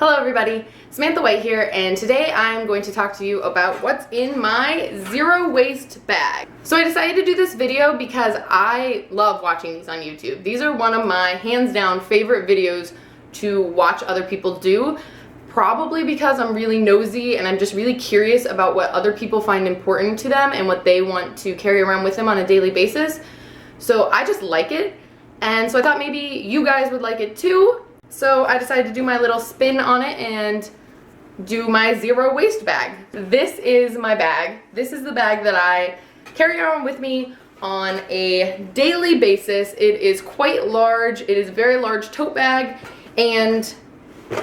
Hello everybody, Samantha White here, and today I'm going to talk to you about what's in my zero waste bag. So I decided to do this video because I love watching these on YouTube. These are one of my hands down favorite videos to watch other people do, probably because I'm really nosy and I'm just really curious about what other people find important to them and what they want to carry around with them on a daily basis. So I just like it, and so I thought maybe you guys would like it too. So I decided to do my little spin on it and do my zero waste bag. This is my bag. This is the bag that I carry around with me on a daily basis. It is quite large. It is a very large tote bag, and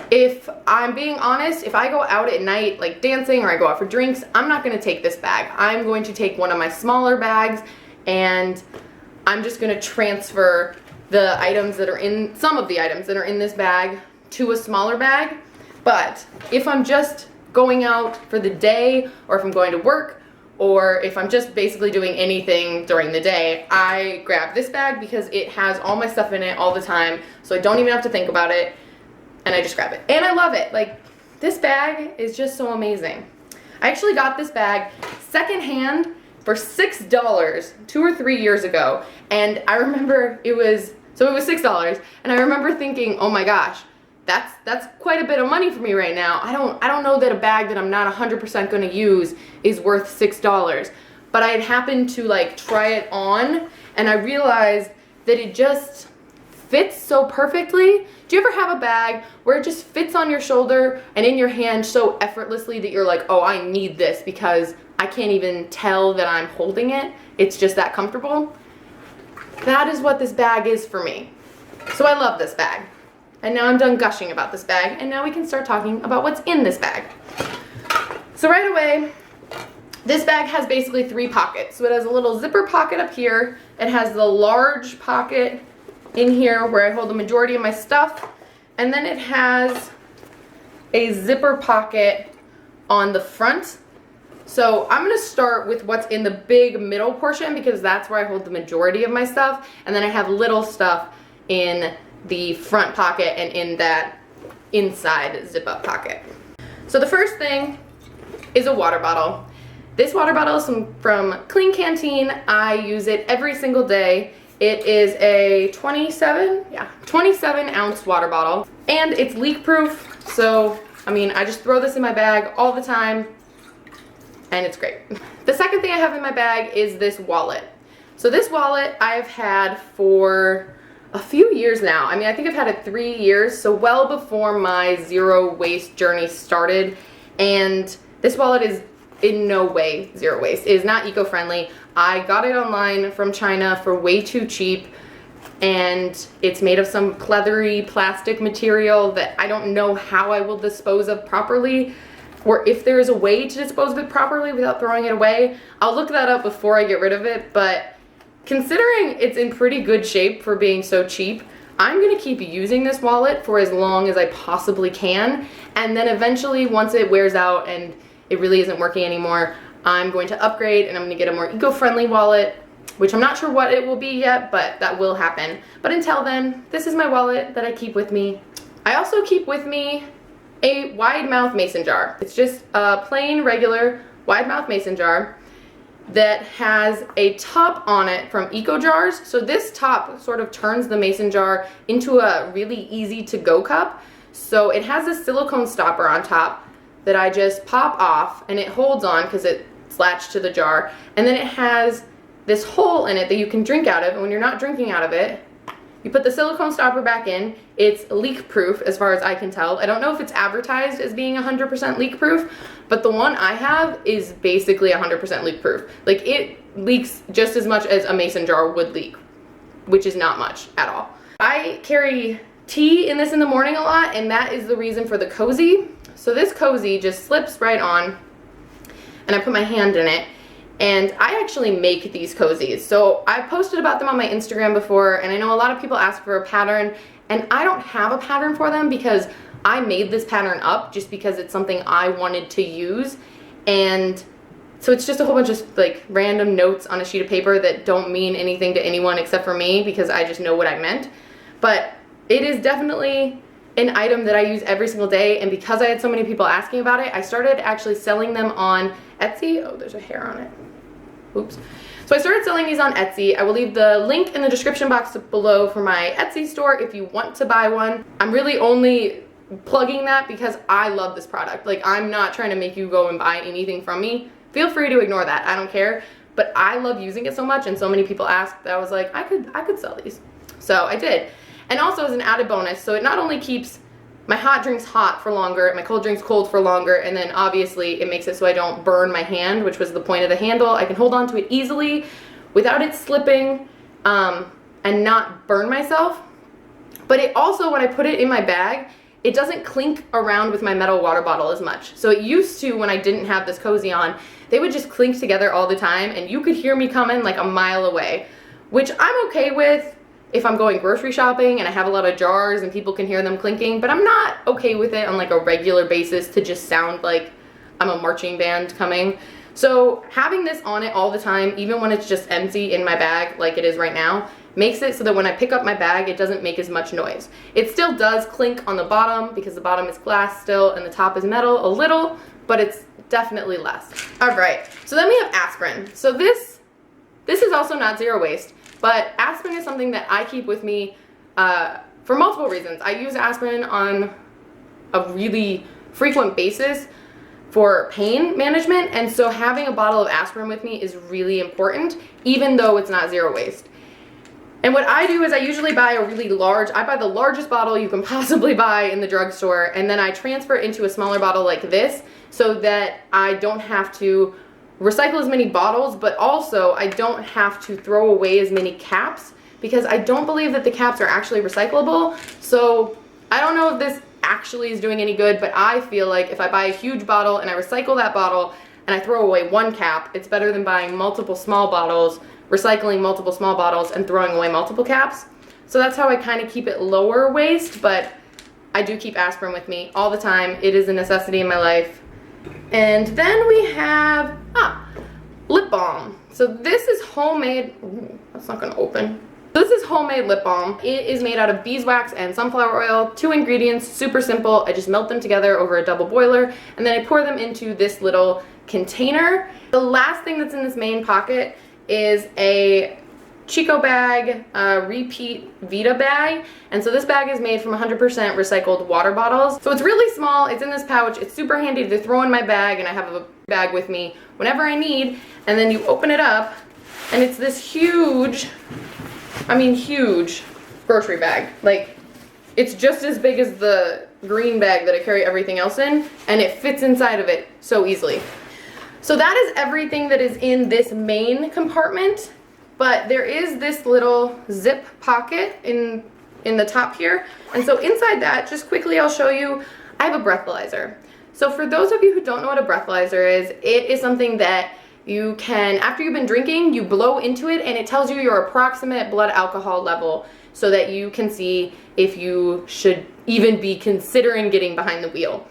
if I'm being honest, if I go out at night like dancing or I go out for drinks, I'm not going to take this bag. I'm going to take one of my smaller bags, and I'm just going to transfer the items that are in, some of the items that are in this bag to a smaller bag. But if I'm just going out for the day, or if I'm going to work, or if I'm just basically doing anything during the day, I grab this bag because it has all my stuff in it all the time, so I don't even have to think about it, and I just grab it. And I love it. Like, this bag is just so amazing. I actually got this bag secondhand for $6 2 or 3 years ago, and I remember it was $6, and I remember thinking, oh my gosh, that's quite a bit of money for me right now. I don't know that a bag that I'm not 100% going to use is worth $6. But I had happened to like try it on, and I realized that it just fits so perfectly. Do you ever have a bag where it just fits on your shoulder and in your hand so effortlessly that you're like, oh, I need this because I can't even tell that I'm holding it? It's just that comfortable. That is what this bag is for me. So I love this bag. And now I'm done gushing about this bag, and now we can start talking about what's in this bag. So right away, this bag has basically 3 pockets. So it has a little zipper pocket up here. It has the large pocket in here where I hold the majority of my stuff. And then it has a zipper pocket on the front. So I'm going to start with what's in the big middle portion because that's where I hold the majority of my stuff. And then I have little stuff in the front pocket and in that inside zip up pocket. So the first thing is a water bottle. This water bottle is from Clean Canteen. I use it every single day. It is a 27 ounce water bottle, and it's leak proof. So, I mean, I just throw this in my bag all the time, and it's great. The second thing I have in my bag is this wallet. So this wallet I've had for a few years now. I mean, I think I've had it 3 years, so well before my zero waste journey started. And this wallet is in no way zero waste. It is not eco-friendly. I got it online from China for way too cheap, and it's made of some pleathery plastic material that I don't know how I will dispose of properly, or if there is a way to dispose of it properly without throwing it away. I'll look that up before I get rid of it, but considering it's in pretty good shape for being so cheap, I'm going to keep using this wallet for as long as I possibly can, and then eventually once it wears out and it really isn't working anymore, I'm going to upgrade and I'm going to get a more eco-friendly wallet, which I'm not sure what it will be yet, but that will happen. But until then, this is my wallet that I keep with me. I also keep with me a wide mouth mason jar. It's just a plain regular wide mouth mason jar that has a top on it from Eco Jars. So this top sort of turns the mason jar into a really easy to go cup. So it has a silicone stopper on top that I just pop off, and it holds on because it's latched to the jar. And then it has this hole in it that you can drink out of, and when you're not drinking out of it, you put the silicone stopper back in. It's leak proof as far as I can tell. I don't know if it's advertised as being 100% leak proof, but the one I have is basically 100% leak proof. Like, it leaks just as much as a mason jar would leak, which is not much at all. I carry tea in this in the morning a lot, and that is the reason for the cozy. So this cozy just slips right on, and I put my hand in it. And I actually make these cozies. So I posted about them on my Instagram before, and I know a lot of people ask for a pattern, and I don't have a pattern for them because I made this pattern up just because it's something I wanted to use. And so it's just a whole bunch of like random notes on a sheet of paper that don't mean anything to anyone except for me because I just know what I meant. But it is definitely an item that I use every single day, and because I had so many people asking about it, I started actually selling them on Etsy. Oh, there's a hair on it. Oops. So I started selling these on Etsy. I will leave the link in the description box below for my Etsy store if you want to buy one. I'm really only plugging that because I love this product. Like, I'm not trying to make you go and buy anything from me. Feel free to ignore that. I don't care. But I love using it so much, and so many people asked that I was like, I could sell these. So I did. And also as an added bonus, so it not only keeps my hot drinks hot for longer, my cold drinks cold for longer, and then obviously it makes it so I don't burn my hand, which was the point of the handle. I can hold on to it easily without it slipping and not burn myself. But it also, when I put it in my bag, it doesn't clink around with my metal water bottle as much. So it used to, when I didn't have this cozy on, they would just clink together all the time, and you could hear me coming like a mile away, which I'm okay with if I'm going grocery shopping and I have a lot of jars and people can hear them clinking, but I'm not okay with it on like a regular basis to just sound like I'm a marching band coming. So having this on it all the time, even when it's just empty in my bag like it is right now, makes it so that when I pick up my bag, it doesn't make as much noise. It still does clink on the bottom because the bottom is glass still and the top is metal a little, but it's definitely less. All right, so then we have aspirin. So this is also not zero waste. But aspirin is something that I keep with me for multiple reasons. I use aspirin on a really frequent basis for pain management, and so having a bottle of aspirin with me is really important, even though it's not zero waste. And what I do is I usually buy a really large, I buy the largest bottle you can possibly buy in the drugstore, and then I transfer it into a smaller bottle like this so that I don't have to recycle as many bottles, but also I don't have to throw away as many caps because I don't believe that the caps are actually recyclable. So I don't know if this actually is doing any good, but I feel like if I buy a huge bottle and I recycle that bottle and I throw away one cap, it's better than buying multiple small bottles, recycling multiple small bottles, and throwing away multiple caps. So that's how I kind of keep it lower waste, but I do keep aspirin with me all the time. It is a necessity in my life. And then we have lip balm. So this is homemade. Ooh, that's not gonna open. This is homemade lip balm. It is made out of beeswax and sunflower oil, 2 ingredients, super simple. I just melt them together over a double boiler, and then I pour them into this little container. The last thing that's in this main pocket is a Chico bag, repeat Vita bag, and so this bag is made from 100% recycled water bottles. So it's really small, it's in this pouch, it's super handy to throw in my bag, and I have a bag with me whenever I need, and then you open it up, and it's this huge, I mean huge, grocery bag. Like, it's just as big as the green bag that I carry everything else in, and it fits inside of it so easily. So that is everything that is in this main compartment. But there is this little zip pocket in the top here. And so inside that, just quickly I'll show you, I have a breathalyzer. So for those of you who don't know what a breathalyzer is, it is something that you can, after you've been drinking, you blow into it and it tells you your approximate blood alcohol level so that you can see if you should even be considering getting behind the wheel.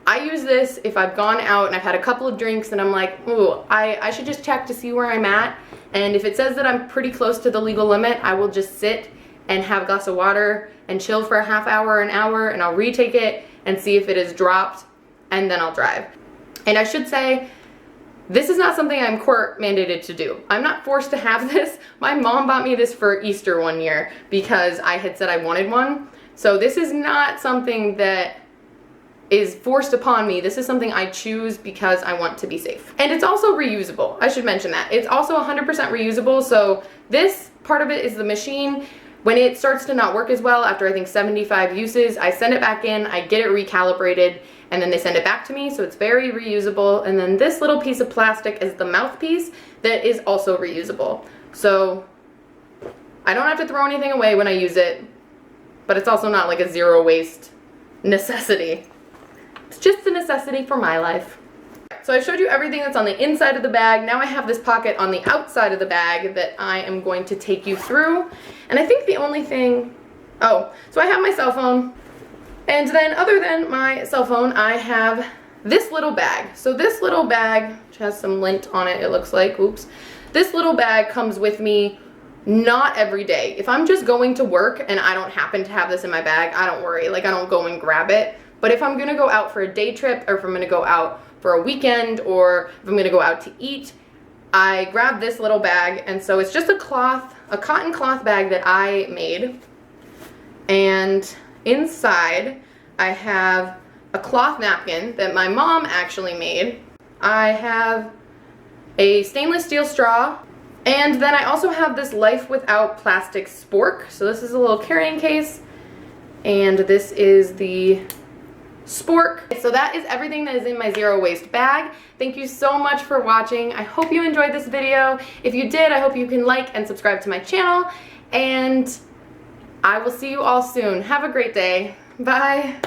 I use this if I've gone out and I've had a couple of drinks and I'm like, ooh, I should just check to see where I'm at. And if it says that I'm pretty close to the legal limit, I will just sit and have a glass of water and chill for a half hour, an hour, and I'll retake it and see if it is dropped, and then I'll drive. And I should say, this is not something I'm court mandated to do. I'm not forced to have this. My mom bought me this for Easter one year because I had said I wanted one. So this is not something that is forced upon me. This is something I choose because I want to be safe. And it's also reusable. I should mention that. It's also 100% reusable. So this part of it is the machine. When it starts to not work as well, after I think 75 uses, I send it back in, I get it recalibrated, and then they send it back to me. So it's very reusable. And then this little piece of plastic is the mouthpiece that is also reusable. So I don't have to throw anything away when I use it, but it's also not like a zero waste necessity. It's just a necessity for my life. So I've showed you everything that's on the inside of the bag. Now I have this pocket on the outside of the bag that I am going to take you through. And I think the only thing, so I have my cell phone. And then other than my cell phone, I have this little bag. So this little bag, which has some lint on it, it looks like, oops. This little bag comes with me not every day. If I'm just going to work and I don't happen to have this in my bag, I don't worry. Like, I don't go and grab it. But if I'm gonna go out for a day trip, or if I'm gonna go out for a weekend, or if I'm gonna go out to eat, I grab this little bag. And so it's just a cotton cloth bag that I made. And inside I have a cloth napkin that my mom actually made. I have a stainless steel straw, and then I also have this Life Without Plastic spork. So this is a little carrying case, and this is the spork. So that is everything that is in my zero waste bag. Thank you so much for watching. I hope you enjoyed this video. If you did, I hope you can like and subscribe to my channel, and I will see you all soon. Have a great day. Bye.